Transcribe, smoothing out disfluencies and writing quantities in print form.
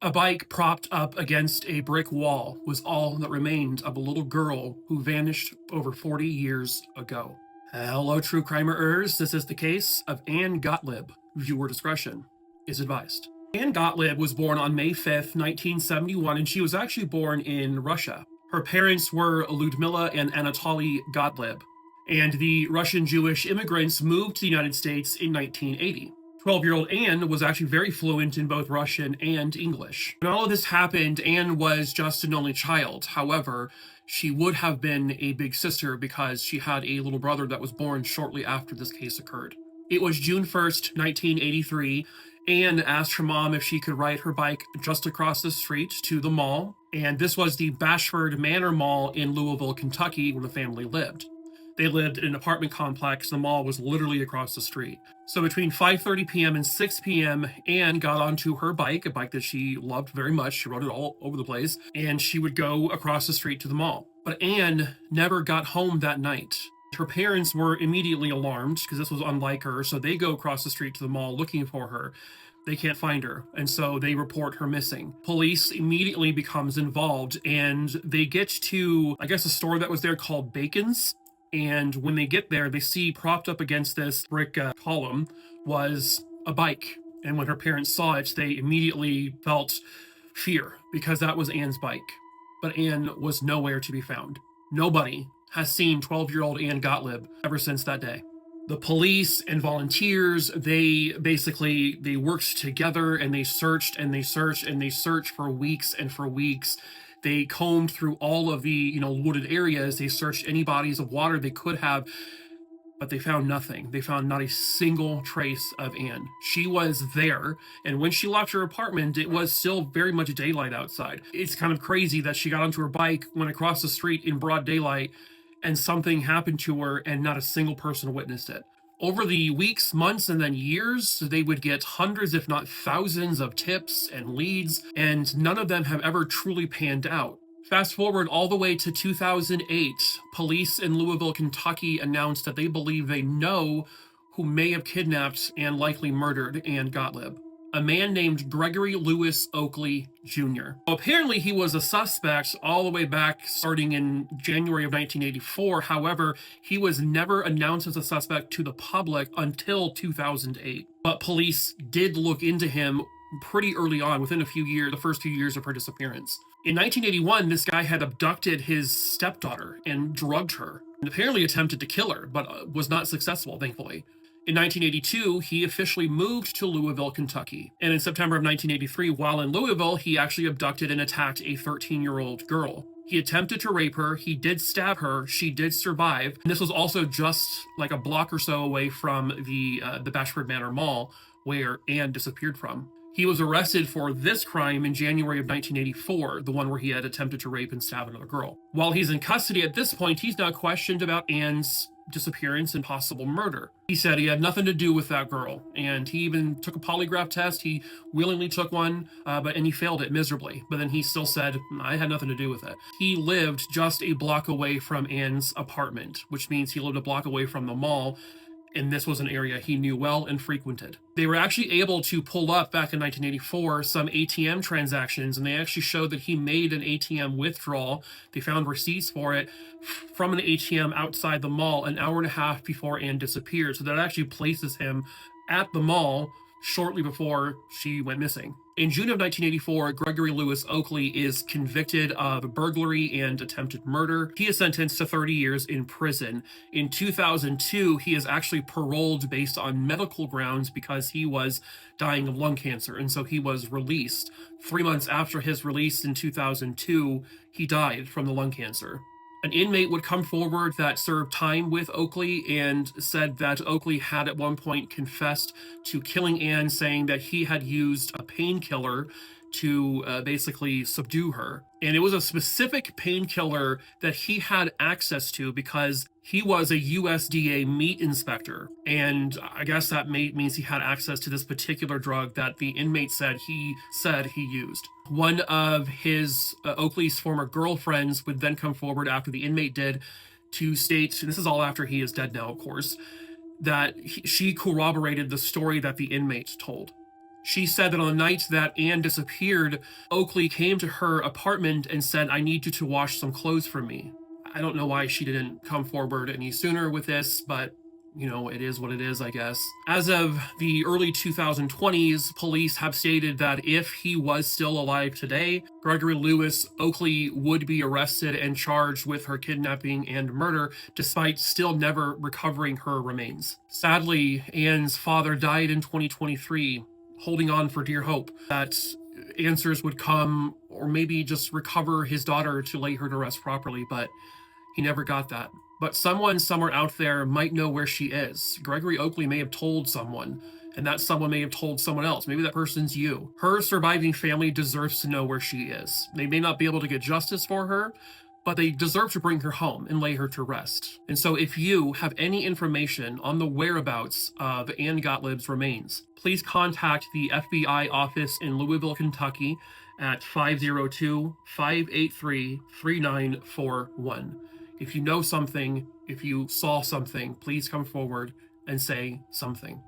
A bike propped up against a brick wall was all that remained of a little girl who vanished over 40 years ago. Hello, true crimerers. This is the case of Anne Gotlib. Viewer discretion is advised. Anne Gotlib was born on May 5th, 1971, and she was actually born in Russia. Her parents were Ludmila and Anatoly Gotlib, and the Russian Jewish immigrants moved to the United States in 1980. 12-year-old Anne was actually very fluent in both Russian and English. When all of this happened, Anne was just an only child. However, she would have been a big sister because she had a little brother that was born shortly after this case occurred. It was June 1st, 1983. Anne asked her mom if she could ride her bike just across the street to the mall, and this was the Bashford Manor Mall in Louisville, Kentucky, where the family lived. They lived in an apartment complex. The mall was literally across the street. So between 5:30 p.m. and 6 p.m., Anne got onto her bike, a bike that she loved very much. She rode it all over the place, and she would go across the street to the mall. But Anne never got home that night. Her parents were immediately alarmed because this was unlike her, so they go across the street to the mall looking for her. They can't find her, and so they report her missing. Police immediately becomes involved, and they get to, I guess, a store that was there called Bacon's. And when they get there, they see propped up against this brick column was a bike. And when her parents saw it, they immediately felt fear because that was Anne's bike. But Anne was nowhere to be found. Nobody has seen 12-year-old Anne Gotlib ever since that day. The police and volunteers, they worked together, and they searched and they searched and they searched for weeks and for weeks. They combed through all of the, wooded areas. They searched any bodies of water they could have, but they found nothing. They found not a single trace of Anne. She was there, and when she left her apartment, it was still very much daylight outside. It's kind of crazy that she got onto her bike, went across the street in broad daylight, and something happened to her, and not a single person witnessed it. Over the weeks, months, and then years, they would get hundreds, if not thousands, of tips and leads, and none of them have ever truly panned out. Fast forward all the way to 2008, police in Louisville, Kentucky announced that they believe they know who may have kidnapped and likely murdered Anne Gotlib. A man named Gregory Lewis Oakley Jr. Apparently, he was a suspect all the way back starting in January of 1984. However, he was never announced as a suspect to the public until 2008. But police did look into him pretty early on, within a few years, the first few years of her disappearance. In 1981, this guy had abducted his stepdaughter and drugged her, and apparently attempted to kill her, but was not successful, thankfully. In 1982, he officially moved to Louisville, Kentucky. And in September of 1983, while in Louisville, he actually abducted and attacked a 13-year-old girl. He attempted to rape her. He did stab her. She did survive. And this was also just like a block or so away from the Bashford Manor Mall, where Anne disappeared from. He was arrested for this crime in January of 1984, the one where he had attempted to rape and stab another girl. While he's in custody at this point, he's now questioned about Anne's disappearance and possible murder. He said he had nothing to do with that girl, and he even took a polygraph test. He willingly took one, and he failed it miserably. But then he still said, I had nothing to do with it. He lived just a block away from Anne's apartment, which means he lived a block away from the mall, and this was an area he knew well and frequented. They were actually able to pull up, back in 1984, some ATM transactions, and they actually showed that he made an ATM withdrawal. They found receipts for it from an ATM outside the mall an hour and a half before Anne disappeared. So that actually places him at the mall shortly before she went missing. In June of 1984, Gregory Lewis Oakley is convicted of burglary and attempted murder. He is sentenced to 30 years in prison. In 2002, he is actually paroled based on medical grounds because he was dying of lung cancer, and so he was released. 3 months after his release in 2002, he died from the lung cancer. An inmate would come forward that served time with Oakley and said that Oakley had at one point confessed to killing Anne, saying that he had used a painkiller to basically subdue her. And it was a specific painkiller that he had access to because he was a USDA meat inspector. And I guess that means he had access to this particular drug that the inmate said he used. One of his Oakley's former girlfriends would then come forward after the inmate did to state, and this is all after he is dead now, of course, that she corroborated the story that the inmate told. She said that on the night that Anne disappeared, Oakley came to her apartment and said, "I need you to wash some clothes for me." I don't know why she didn't come forward any sooner with this, but it is what it is, I guess. As of the early 2020s, police have stated that if he was still alive today, Gregory Lewis Oakley would be arrested and charged with her kidnapping and murder, despite still never recovering her remains. Sadly, Anne's father died in 2023, holding on for dear hope that answers would come, or maybe just recover his daughter to lay her to rest properly, but he never got that. But someone somewhere out there might know where she is. Gregory Oakley may have told someone, and that someone may have told someone else. Maybe that person's you. Her surviving family deserves to know where she is. They may not be able to get justice for her, but they deserve to bring her home and lay her to rest. And so if you have any information on the whereabouts of Anne Gotlib's remains, please contact the FBI office in Louisville, Kentucky at 502-583-3941. If you know something, if you saw something, please come forward and say something.